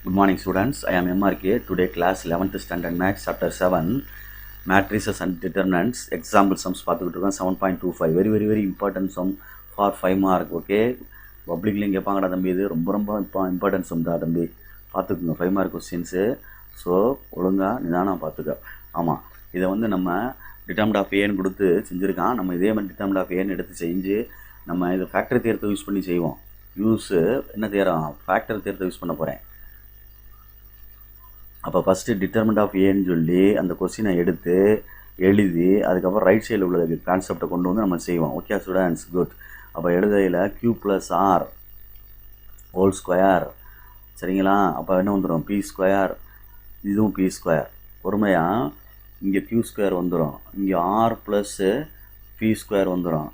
Good morning students, I am MRK. Today class 11th standard maths chapter 7 matrices and determinants example sums பார்த்துக்கிட்டு இருக்கோம் 7.25 very important sum for 5 mark. Okay பப்ளிக்லையும் கேட்பாங்கடா தம்பி, இது ரொம்ப important some தான் தம்பி, பார்த்துக்குங்க 5 mark questions. So ஒழுங்காக நிதானம் பார்த்துக்க. ஆமாம், இதை வந்து நம்ம டிட்டர்மினன்ட் ஆஃப் ஏன்னு கொடுத்து செஞ்சுருக்கான். நம்ம இதே மாதிரி டிட்டர்மினன்ட் ஆஃப் ஏன்னு எடுத்து செஞ்சு நம்ம இதை ஃபேக்டர் தேர்த்தை யூஸ் பண்ணி செய்வோம். என்ன தேரம், ஃபேக்டர் தேர்த்தை யூஸ் பண்ண போகிறேன். அப்போ ஃபஸ்ட்டு டிட்டர்மினன்ட் ஆஃப் ஏன்னு சொல்லி அந்த கொஸ்டினை எடுத்து எழுதி அதுக்கப்புறம் ரைட் சைடில் உள்ள கான்செப்டை கொண்டு வந்து நம்ம செய்வோம். Okay students, good. அப்போ எழுதையில் q + r ஹோல் ஸ்கொயர், சரிங்களா? அப்போ என்ன வந்துடும், p ஸ்கொயர், இதுவும் p ஸ்கொயர். பொறுமையாக இங்கே q² வந்துடும், இங்கே r + p ஸ்கொயர் வந்துடும்,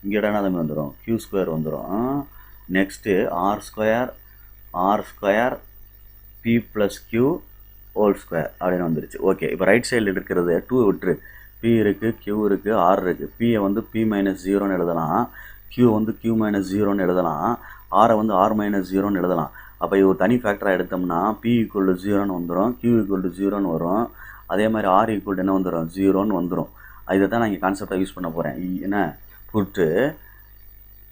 இங்கே இடனா தம்பி வந்துடும் q² வந்துடும். Next r square p + q whole square அப்படின்னு வந்துருச்சு. ஓகே, இப்போ ரைட் சைடில் இருக்கிறது 2 விட்டுரு, p இருக்குது, q இருக்குது, r இருக்குது. p-யை வந்து p - 0ன்னு எழுதலாம், q வந்து q - 0ன்னு எழுதலாம், r-ஐ வந்து r - 0ன்னு எழுதலாம். அப்போ இது ஒரு தனி ஃபேக்டராக எடுத்தோம்னா p = 0ன்னு வந்துடும், q = 0ன்னு வரும். அதே மாதிரி r = என்ன வந்துடும், 0ன்னு வந்துடும். இதை தான் நான் இங்கே கான்செப்டாக யூஸ் பண்ண போகிறேன். என்ன புட்டு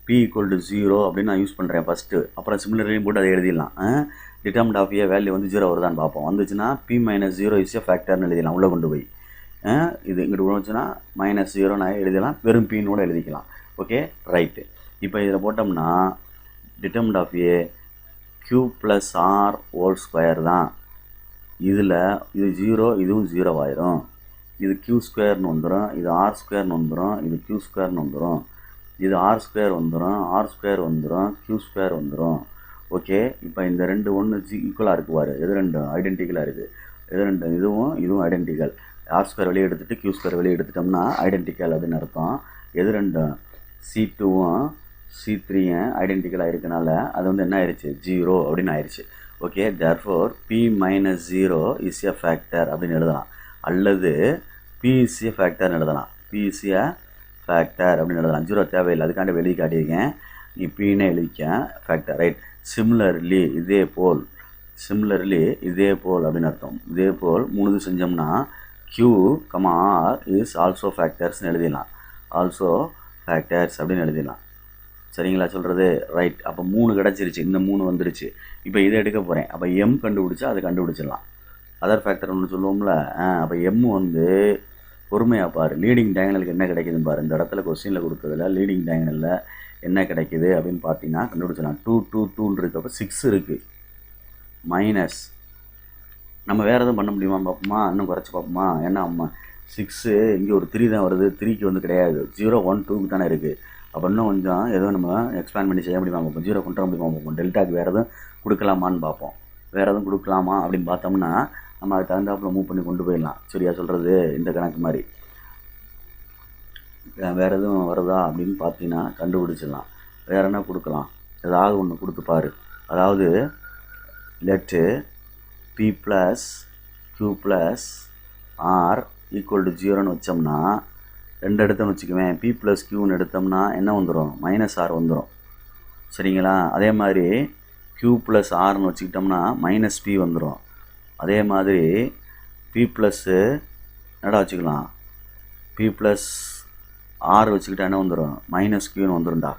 p = 0 அப்படின்னு நான் யூஸ் பண்ணுறேன் ஃபஸ்ட்டு. அப்புறம் சிமிலர்லையும் போட்டு அதை எழுதிடலாம். டிட்டர்மினன்ட் ஆஃப் ஏ வேல்யூ வந்து 0 வருதான்னு பார்ப்போம். வந்துச்சுன்னா p - 0 இஸ் ஏ ஃபேக்டர்னு எழுதிடலாம். உள்ளே கொண்டு போய் இது இங்கிட்டு வந்துச்சுன்னா -0 நான் எழுதலாம், வெறும் பின்னு கூட எழுதிக்கலாம். Okay right. இப்போ இதில் போட்டோம்னா determinant of a q + r whole square தான். இதில் இது 0, இதுவும் 0 ஆயிரும். இது q² வந்துடும், இது r² வந்துடும், இது q² வந்துடும், இது r² வந்துடும், r² வந்துடும், q² வந்துடும். ஓகே, இப்போ இந்த ரெண்டு ஒன்று ஈக்குவலாக இருக்குது பாரு, எது ரெண்டும் ஐடென்டிக்கலாக இருக்குது, எது ரெண்டும் இதுவும் ஐடென்டிக்கல். r² வெளியே எடுத்துகிட்டு q² வெளியே எடுத்துட்டோம்னா ஐடென்டிக்கல் அப்படின்னு அர்த்தம். எது ரெண்டும் c2வும் c3யும் ஐடென்டிக்கலாக இருக்கனால அது வந்து என்ன ஆயிடுச்சு, 0 அப்படின்னு ஆயிடுச்சு. Okay, therefore p - 0 is a factor அப்படின்னு எழுதலாம், அல்லது p இஸ் எ ஃபேக்டர்னு எழுதலாம். p இஸ் எ ஃபேக்டர் அப்படின்னு எழுதலாம். 0 தேவையில்லை, அதுக்காண்டி வெளியே காட்டியிருக்கேன். நீ பின்னே எழுதிக்க ஃபேக்டர், ரைட். சிமிலர்லி இதே போல் அப்படின்னு அர்த்தம். இதே போல் 3 செஞ்சோம்னா q, r இஸ் ஆல்சோ ஃபேக்டர்ஸ்னு எழுதிடலாம், ஆல்சோ ஃபேக்டர்ஸ் அப்படின்னு எழுதிடலாம். சரிங்களா சொல்கிறது, ரைட். அப்போ 3 கிடச்சிருச்சு, இந்த 3 வந்துருச்சு. இப்போ இதை எடுக்க போகிறேன். அப்போ m கண்டுபிடிச்சா அதை கண்டுபிடிச்சிடலாம். அதர் ஃபேக்டர் ஒன்று சொல்லுவோம்ல. அப்போ m வந்து பொறுமையாக பாரு, லீடிங் டயகனலுக்கு என்ன கிடைக்குதுன்னு பாரு. இந்த இடத்துல கொஸ்டினில் கொடுத்ததில் லீடிங் டயகனலில் என்ன கிடைக்குது அப்படின்னு பார்த்தீங்கன்னா கண்டுபிடிச்சலாம். 2 2 2 இருக்கப்போ 6 இருக்குது, மைனஸ் நம்ம வேறு எதுவும் பண்ண முடியுமா பார்ப்போமா, இன்னும் குறைச்சி பார்ப்போமா. ஏன்னா அம்மா 6 இங்கே ஒரு 3 தான் வருது, 3க்கு வந்து கிடையாது, 0 1 2க்கு தானே இருக்குது. அப்போ இன்னும் கொஞ்சம் எதுவும் நம்ம எக்ஸ்பேண்ட் பண்ணி செய்ய முடியுமா பார்ப்போம், 0 கொண்டு வர முடியுமா பார்ப்போம். டெல்டாக்கு வேறு எதுவும் கொடுக்கலாமான்னு பார்ப்போம். வேறு எதுவும் கொடுக்கலாமா அப்படின்னு பார்த்தோம்னா நம்ம அதுக்கு தகுந்தாப்பில் மூவ் பண்ணி கொண்டு போயிடலாம். சரியா சொல்கிறது, இந்த கணக்கு மாதிரி வேறு எதுவும் வருதா அப்படின்னு பார்த்தீங்கன்னா கண்டுபிடிச்சிடலாம். வேறு என்ன கொடுக்கலாம், ஏதாவது ஒன்று கொடுத்து பாரு. அதாவது லெட்டு p + q + r = 0ன்னு வச்சோம்னா, ரெண்டு எடுத்தோம்னு வச்சுக்குவேன். p + qன்னு எடுத்தோம்னா என்ன வந்துடும், -r வந்துடும். சரிங்களா? அதே மாதிரி q + rன்னு வச்சுக்கிட்டோம்னா -p வந்துடும். அதே மாதிரி p + என்னடா வச்சுக்கலாம், p + r வச்சுக்கிட்டா என்ன வந்துடும், -qன்னு வந்துடும்டா.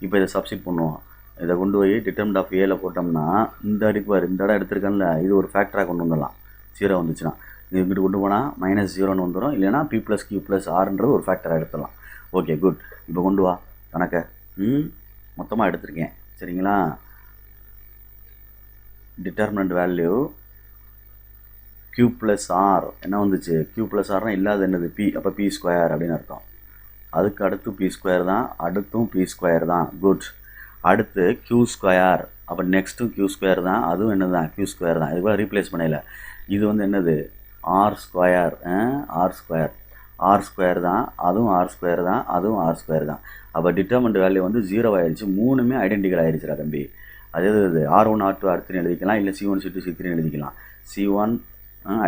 இப்போ இதை சப்ஸ்டிட் பண்ணுவோம். இதை கொண்டு போய் டிட்டர்மினன்ட் ஆஃப் ஏல போட்டோம்னா இந்த அடிக்குவார், இந்த இடம் எடுத்துருக்கேன்ல, இது ஒரு ஃபேக்டராக கொண்டு வந்துடலாம். 0 வந்துச்சுன்னா இது இங்கிட்டு கொண்டு போனால் -0ன்னு வந்துடும், இல்லைனா p + q + rன்றது ஒரு ஃபேக்டராக எடுத்துடலாம். Okay good. இப்போ கொண்டு வா கணக்கை. மொத்தமாக எடுத்திருக்கேன், சரிங்களா? டிட்டர்மினன்ட் வேல்யூ q + r என்ன வந்துச்சு, q + rனா இல்லாத என்னது p, அப்போ p² அப்படின்னு அர்த்தம். அதுக்கு அடுத்து p² தான், அடுத்தும் p² தான். குட். அடுத்து q², அப்போ நெக்ஸ்ட்டும் q² தான், அதுவும் என்ன தான், q² தான். இதுக்குள்ள ரீப்ளேஸ் பண்ணல. இது வந்து என்னது, r² தான், அதுவும் r² தான், அதுவும் r² தான். அப்போ டிட்டர்மினன்ட் வேல்யூ வந்து 0 ஆயிடுச்சு. 3மே ஐடென்டிக்கல் ஆயிடுச்சுடா தம்பி. அதாவது r1 r2 r3 எழுதிக்கலாம், இல்லை c1 c2 c3 எழுதிக்கலாம். c1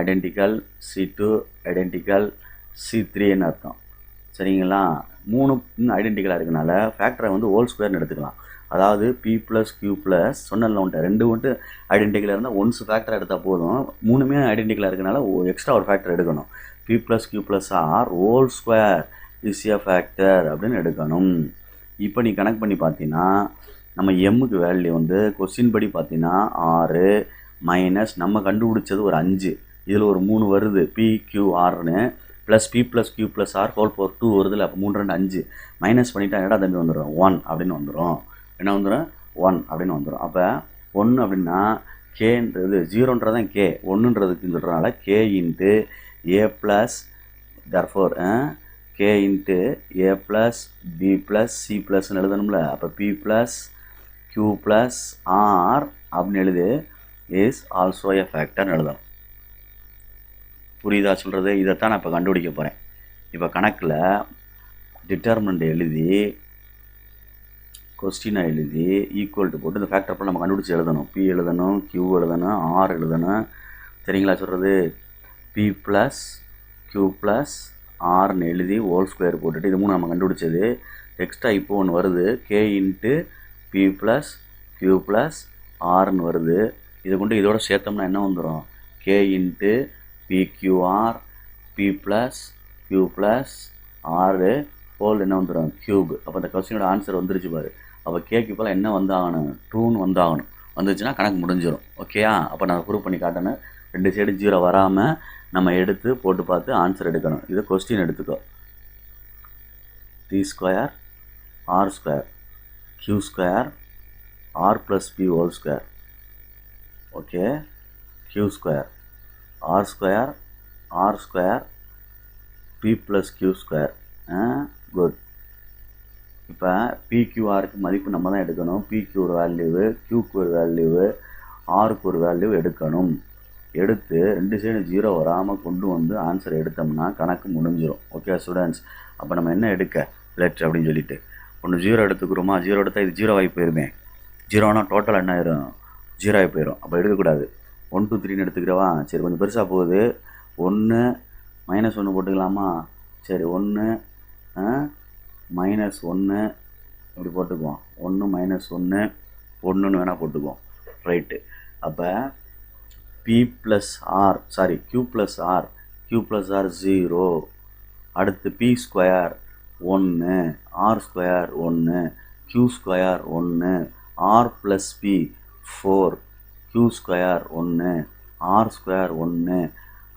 ஐடென்டிக்கல், c2 ஐடென்டிக்கல், c3ன்னு அர்த்தம். சரிங்களா? 3 ஐடென்டிக்கலாக இருக்கனால ஃபேக்டரை வந்து ஹோல் ஸ்கொயர்னு எடுத்துக்கலாம். அதாவது பி ப்ளஸ் கியூ ப்ளஸ் சொன்னல வந்துட்டு 2 வந்துட்டு ஐடென்டிக்கலாக இருந்தால் ஒன்ஸ் ஃபேக்டர் எடுத்தால் போதும். 3மே ஐடென்டிக்கலாக இருக்கனால எக்ஸ்ட்ரா ஒரு ஃபேக்டர் எடுக்கணும். P plus q plus r whole square is a factor அப்படின்னு எடுக்கணும். இப்போ நீ கனெக்ட் பண்ணி பார்த்தீங்கன்னா நம்ம எம்முக்கு வேல்யூ வந்து கொஸ்டின் படி பார்த்தீங்கன்னா 6 மைனஸ் நம்ம கண்டுபிடிச்சது ஒரு 5, இதில் ஒரு 3 வருது பிக்யூஆர்னு, plus B plus q plus r whole power 2 வருதுல. அப்போ 3 2 5 மைனஸ் பண்ணிட்டா என்னடா தம்பி வந்துடும் 1 அப்படின்னு வந்துடும். என்ன வந்துடும் 1 அப்படின்னு வந்துடும். அப்போ 1 அப்படின்னா கேன்றது 0ன்றதான் கே, 1ன்றதுக்கு சொல்கிறனால k into a plus therefore k into a plus B plus c ப்ளஸ்ன்னு எழுதணும்ல. அப்போ p plus q plus r அப்படின்னு எழுது இஸ் ஆல்சோ எ ஃபேக்டர்னு எழுதணும். புரியுதா சொல்கிறது? இதைத்தான் நான் இப்போ கண்டுபிடிக்க போகிறேன். இப்போ கணக்கில் டிட்டர்மினண்ட் எழுதி கொஸ்டினை எழுதி ஈக்குவல் டு போட்டு இந்த ஃபேக்டர் அப்போ நம்ம கண்டுபிடிச்சி எழுதணும். பி எழுதணும், கியூ எழுதணும், ஆர் எழுதணும். சரிங்களா சொல்கிறது? பி ப்ளஸ் கியூ ப்ளஸ் ஆர்னு எழுதி ஹோல் ஸ்கொயர் போட்டுட்டு இது 3 நம்ம கண்டுபிடிச்சது. எக்ஸ்ட்ரா இப்போ ஒன்று வருது k into p plus q plus ஆர்னு வருது. இதை கொண்டு இதோட சேர்த்தோம்னா என்ன வந்துடும்? K into p q r p plus q plus ஆறு ஹோல் என்ன வந்துடும் க்யூப். அப்போ அந்த கொஸ்டினோட ஆன்சர் வந்துருச்சு பாரு. அப்போ கேக்கு போல் என்ன வந்தாகணும் 2ன்னு வந்தாகணும். வந்துச்சுன்னா கணக்கு முடிஞ்சிடும். ஓகேயா? அப்போ நான் ப்ரூவ் பண்ணி காட்டணும். 2 சைடு 0 வராமல் நம்ம எடுத்து போட்டு பார்த்து ஆன்சர் எடுக்கணும். இது கொஸ்டின் எடுத்துக்கோ. P square r square q square r plus p whole square. Okay, q square r square r square p plus q square. Good. இப்போ பிக்யூஆருக்கு மதிப்பு நம்ம தான் எடுக்கணும். பிக்யூ ஒரு வேல்யூவு, கியூக்கு ஒரு வேல்யூவு, ஆருக்கு ஒரு வேல்யூ எடுக்கணும். எடுத்து 2 சைடு 0 வராமல் கொண்டு வந்து ஆன்சர் எடுத்தோம்னா கணக்கு முடிஞ்சிடும். Okay students? அப்போ நம்ம என்ன எடுக்க லெட் அப்படின்னு சொல்லிட்டு ஒன்று 0 எடுத்துக்கிறோமா? 0 எடுத்தால் இது 0 ஆகி போயிருமே. 0னா டோட்டல் என்ன ஆயிரும்? 0 ஆகி போயிடும். அப்போ எடுக்கக்கூடாது. 1 2 3ன்னு எடுத்துக்கிறவா? சரி, கொஞ்சம் பெருசாக போகுது. 1 -1 போட்டுக்கலாமா? சரி, 1 -1 இப்படி போட்டுக்குவோம். 1 -1 1ன்னு வேணால் போட்டுக்குவோம். ரைட்டு. அப்போ p plus r q plus r 0. அடுத்து p square 1, r square 1, q square 1, r plus p 4, q square 1, r square 1,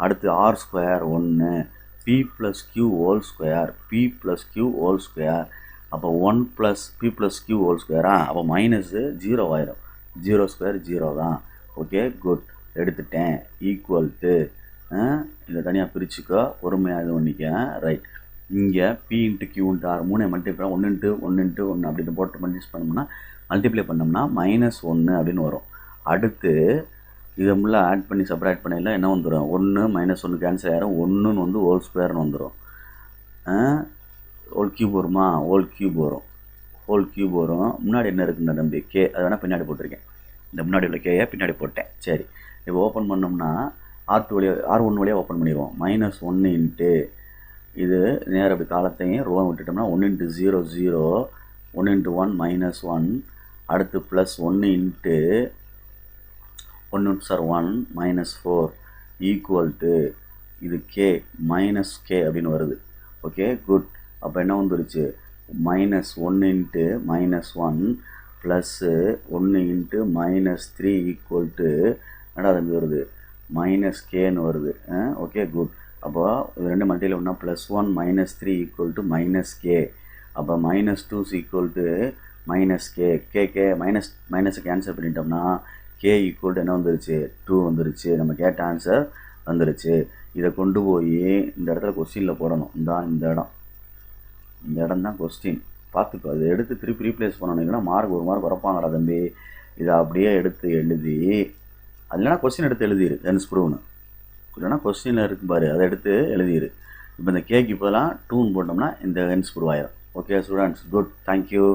அடுத்து r square 1, p plus q whole square, p plus q whole square. அப்போ 1 plus B plus q whole ஸ்கொயரா? அப்போ minus 0 ஆயிரும். 0 square 0 தான். Okay, good. எடுத்துட்டேன். Equal to இதை தனியாக பிரிச்சுக்கோ, பொறுமையாக இது பண்ணிக்க. ரைட். இங்கே p into q into r 3 multiply 1 × 1 × 1 அப்படின்னு போட்டு மல்டிப்ளை பண்ணோம்னா -1 அப்படின்னு வரும். அடுத்து இதை முள்ள ஆட் பண்ணி செப்பரேட் பண்ணிடலாம். என்ன வந்துடும்? 1 -1 கேன்சல் ஆயிரும். 1ன்னு வந்து ஹோல் ஸ்கொயர்னு வந்துடும். ஹோல் கியூப் வருமா? ஹோல் கியூப் வரும். முன்னாடி என்ன இருக்குன்னு தம்பி? கே. அது வேணால் பின்னாடி போட்டிருக்கேன். இந்த முன்னாடி உள்ள கேயை பின்னாடி போட்டேன். சரி, இப்போ ஓப்பன் பண்ணோம்னா R1 வழியாக ஓப்பன் பண்ணிடுவோம். -1 இன்ட்டு இது நேரம் அப்படி காலத்தையும் ரோவை விட்டுட்டோம்னா 1 × 0 0, 1 × 1 -1, அடுத்து ப்ளஸ் 1 இன்ட்டு 1 -4 ஈக்குவல் டு இது கே -k அப்படின்னு வருது. Okay, good. அப்போ என்ன வந்துருச்சு? -1 into -1 plus 1 into -3 equal to என்னடா தம்பி வருது? -kன்னு வருது. Okay, good. அப்போ இது 2 மல்டியில் ஒன்றா +1 -3 ஈக்குவல் டு -k. அப்போ -2 ஈக்குவல் டு -k மைனஸை கேன்சல் பண்ணிட்டோம்னா k ஈக்குவல் டு என்ன வந்துருச்சு? 2 வந்துருச்சு. நம்ம கேட்ட ஆன்சர் வந்துருச்சு. இதை கொண்டு போய் இந்த இடத்துல கொஸ்டினில் போடணும். இந்த இடம் தான் கொஸ்டின். பார்த்துக்கோ. அதை எடுத்து திருப்பி ரீப்ளேஸ் பண்ணணுங்கன்னா மார்க் 1 மார்க் குறைப்பாங்கடா தம்பி. இதை அப்படியே எடுத்து எழுதி, அது இல்லைனா கொஸ்டின் எடுத்து எழுதிரு ஹென்ஸ் ப்ரூவ்னு. இல்லைனா கொஸ்டினில் இருக்கும் பாரு, அதை எடுத்து எழுதிரு. இப்போ இந்த கேக்கு இப்போலாம் 2ன்னு போட்டோம்னா இந்த ஹென்ஸ் ப்ரூவ் ஆயிரும். Okay students, good. தேங்க்யூ.